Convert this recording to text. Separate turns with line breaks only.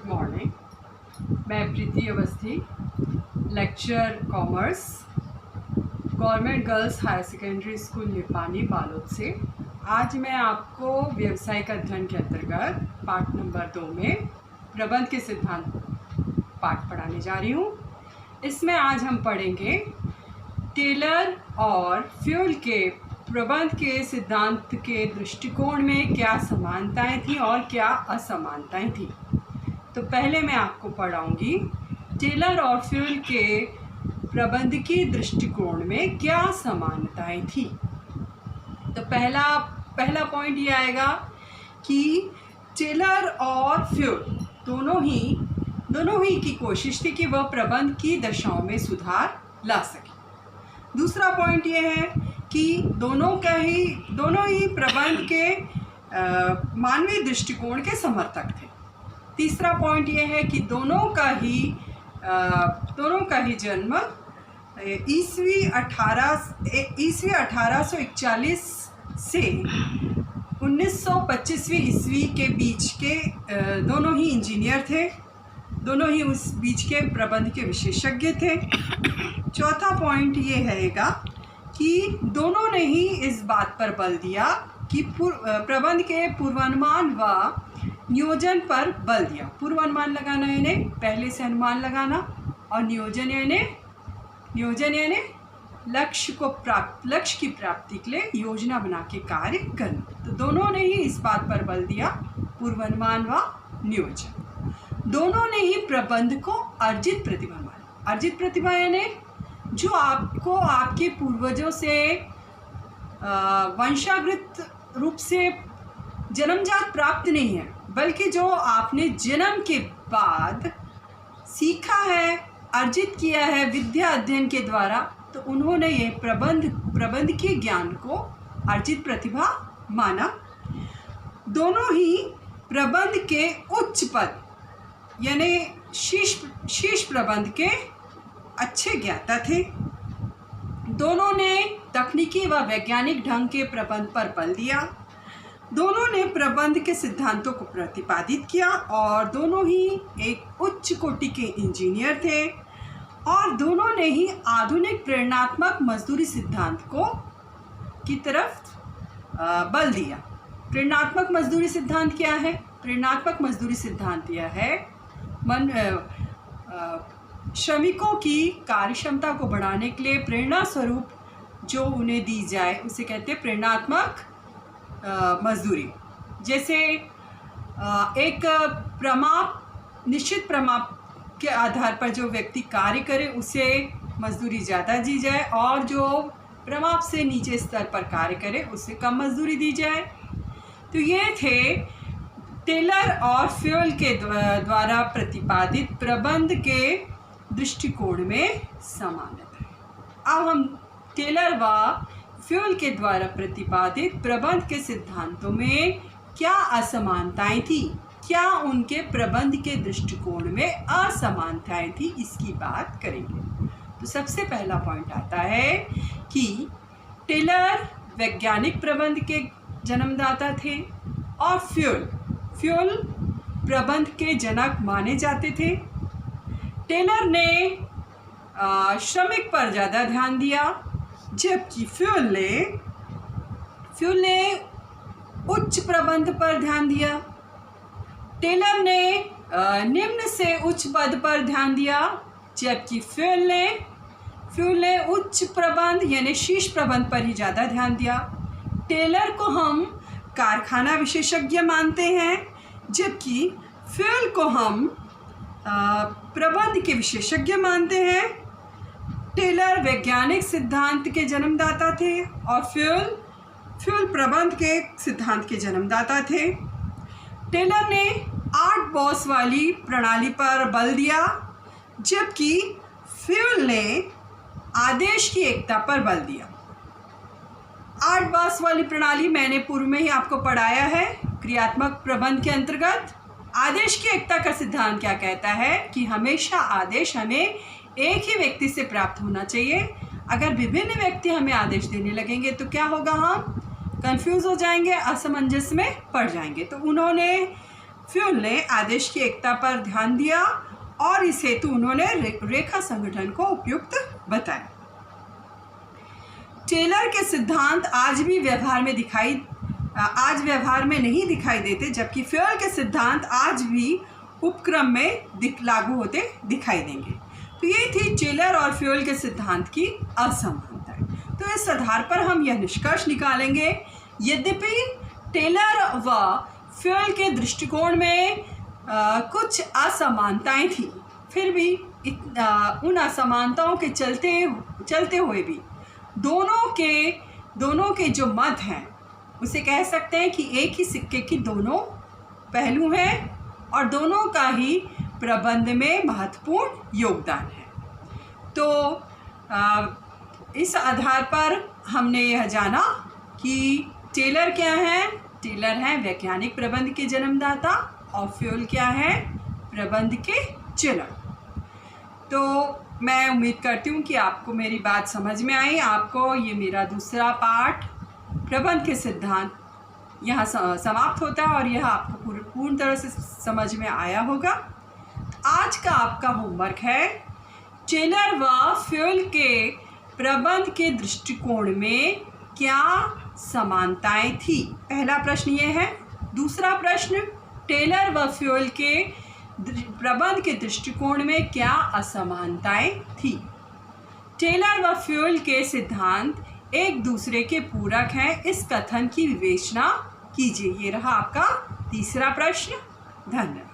Good morning. मैं Preeti Awasthi, lecture commerce, government girls higher secondary school Nipani Balod से। आज मैं आपको व्यावसायिक अध्ययन के अंतर्गत पाठ नंबर 2 में प्रबंध के सिद्धांत पाठ पढ़ाने जा रही हूँ। इसमें आज हम पढ़ेंगे टेलर और फ्यूल के प्रबंध के सिद्धांत के दृष्टिकोण में क्या समानताएं थी और क्या असमानताएं थी। तो पहले मैं आपको पढ़ाऊंगी टेलर और फ्यूल के प्रबंधकीय दृष्टिकोण में क्या समानताएं थी। तो पहला पॉइंट ये आएगा कि टेलर और फ्यूल दोनों ही की कोशिश थी कि वह प्रबंध की दशाओं में सुधार ला सके। दूसरा पॉइंट ये है कि दोनों ही प्रबंध के मानवीय दृष्टिकोण के समर्थक थे। तीसरा पॉइंट ये है कि दोनों का ही जन्म ईस्वी 1841 से 1925वीं ईस्वी के बीच के दोनों ही इंजीनियर थे, दोनों ही उस बीच के प्रबंध के विशेषज्ञ थे। चौथा पॉइंट ये रहेगा कि दोनों ने ही इस बात पर बल दिया कि प्रबंध के पूर्वानुमान व नियोजन पर बल दिया। पूर्वानुमान लगाना यानी पहले से अनुमान लगाना, और नियोजन यानी लक्ष्य की प्राप्ति के लिए योजना बना के कार्य करना। तो दोनों ने ही इस बात पर बल दिया, पूर्वानुमान व नियोजन। दोनों ने ही प्रबंध को अर्जित प्रतिभा माना। अर्जित प्रतिभा यानी जो आपको आपके पूर्वजों से वंशागत रूप से जन्मजात प्राप्त नहीं है, बल्कि जो आपने जन्म के बाद सीखा है, अर्जित किया है विद्या अध्ययन के द्वारा। तो उन्होंने ये प्रबंध के ज्ञान को अर्जित प्रतिभा माना। दोनों ही प्रबंध के उच्च पद यानी शीर्ष प्रबंध के अच्छे ज्ञाता थे। दोनों ने तकनीकी व वैज्ञानिक ढंग के प्रबंध पर बल दिया। दोनों ने प्रबंध के सिद्धांतों को प्रतिपादित किया और दोनों ही एक उच्च कोटि के इंजीनियर थे। और दोनों ने ही आधुनिक प्रेरणात्मक मजदूरी सिद्धांत की तरफ बल दिया। प्रेरणात्मक मजदूरी सिद्धांत क्या है? प्रेरणात्मक मजदूरी सिद्धांत यह है श्रमिकों की कार्यक्षमता को बढ़ाने के लिए प्रेरणा स्वरूप जो उन्हें दी जाए उसे कहते हैं प्रेरणात्मक मजदूरी। जैसे एक निश्चित प्रमाप के आधार पर जो व्यक्ति कार्य करे उसे मजदूरी ज़्यादा दी जाए, और जो प्रमाप से नीचे स्तर पर कार्य करे उसे कम मजदूरी दी जाए। तो ये थे टेलर और फ्यूल के द्वारा प्रतिपादित प्रबंध के दृष्टिकोण में समानता। अब हम टेलर व फ्यूल के द्वारा प्रतिपादित प्रबंध के सिद्धांतों में क्या असमानताएं थी, क्या उनके प्रबंध के दृष्टिकोण में असमानताएं थी, इसकी बात करेंगे। तो सबसे पहला पॉइंट आता है कि टेलर वैज्ञानिक प्रबंध के जन्मदाता थे और फ्यूल प्रबंध के जनक माने जाते थे। टेलर ने श्रमिक पर ज़्यादा ध्यान दिया, जबकि फ्यूल ने उच्च प्रबंध पर ध्यान दिया। टेलर ने निम्न से उच्च पद पर ध्यान दिया, जबकि फ्यूल ने उच्च प्रबंध यानी शीर्ष प्रबंध पर ही ज़्यादा ध्यान दिया। टेलर को हम कारखाना विशेषज्ञ मानते हैं, जबकि फ्यूल को हम प्रबंध के विशेषज्ञ मानते हैं। टेलर वैज्ञानिक सिद्धांत के जन्मदाता थे और फ्यूल प्रबंध के सिद्धांत के जन्मदाता थे। टेलर ने 8 बॉस वाली प्रणाली पर बल दिया, जबकि फ्यूल ने आदेश की एकता पर बल दिया। 8 बॉस वाली प्रणाली मैंने पूर्व में ही आपको पढ़ाया है क्रियात्मक प्रबंध के अंतर्गत। आदेश की एकता का सिद्धांत क्या कहता है कि हमेशा आदेश हमें एक ही व्यक्ति से प्राप्त होना चाहिए। अगर विभिन्न व्यक्ति हमें आदेश देने लगेंगे तो क्या होगा, हम कंफ्यूज हो जाएंगे, असमंजस में पड़ जाएंगे। तो फ्यूल ने आदेश की एकता पर ध्यान दिया और इस हेतु उन्होंने रेखा संगठन को उपयुक्त बताया। टेलर के सिद्धांत आज व्यवहार में नहीं दिखाई देते, जबकि फ्यूल के सिद्धांत आज भी उपक्रम में लागू होते दिखाई देंगे। तो ये थी टेलर और फ्यूल के सिद्धांत की असमानताएं। तो इस आधार पर हम यह निष्कर्ष निकालेंगे, यद्यपि टेलर व फ्यूल के दृष्टिकोण में कुछ असमानताएं थी, फिर भी उन असमानताओं के चलते हुए भी दोनों के जो मत हैं उसे कह सकते हैं कि एक ही सिक्के की दोनों पहलू हैं और दोनों का ही प्रबंध में महत्वपूर्ण योगदान है। तो इस आधार पर हमने यह जाना कि टेलर क्या है। टेलर हैं वैज्ञानिक प्रबंध के जन्मदाता और फ्यूल क्या है, प्रबंध के जनक। तो मैं उम्मीद करती हूँ कि आपको मेरी बात समझ में आई। आपको ये मेरा दूसरा पाठ प्रबंध के सिद्धांत यहाँ समाप्त होता है और यह आपको पूर्ण तरह से समझ में आया होगा। आज का आपका होमवर्क है, टेलर व फ्यूल के प्रबंध के दृष्टिकोण में क्या समानताएं थी। पहला प्रश्न ये है। दूसरा प्रश्न, टेलर व फ्यूल के प्रबंध के दृष्टिकोण में क्या असमानताएं थी। टेलर व फ्यूल के सिद्धांत एक दूसरे के पूरक हैं, इस कथन की विवेचना कीजिए। ये रहा आपका तीसरा प्रश्न। धन्यवाद।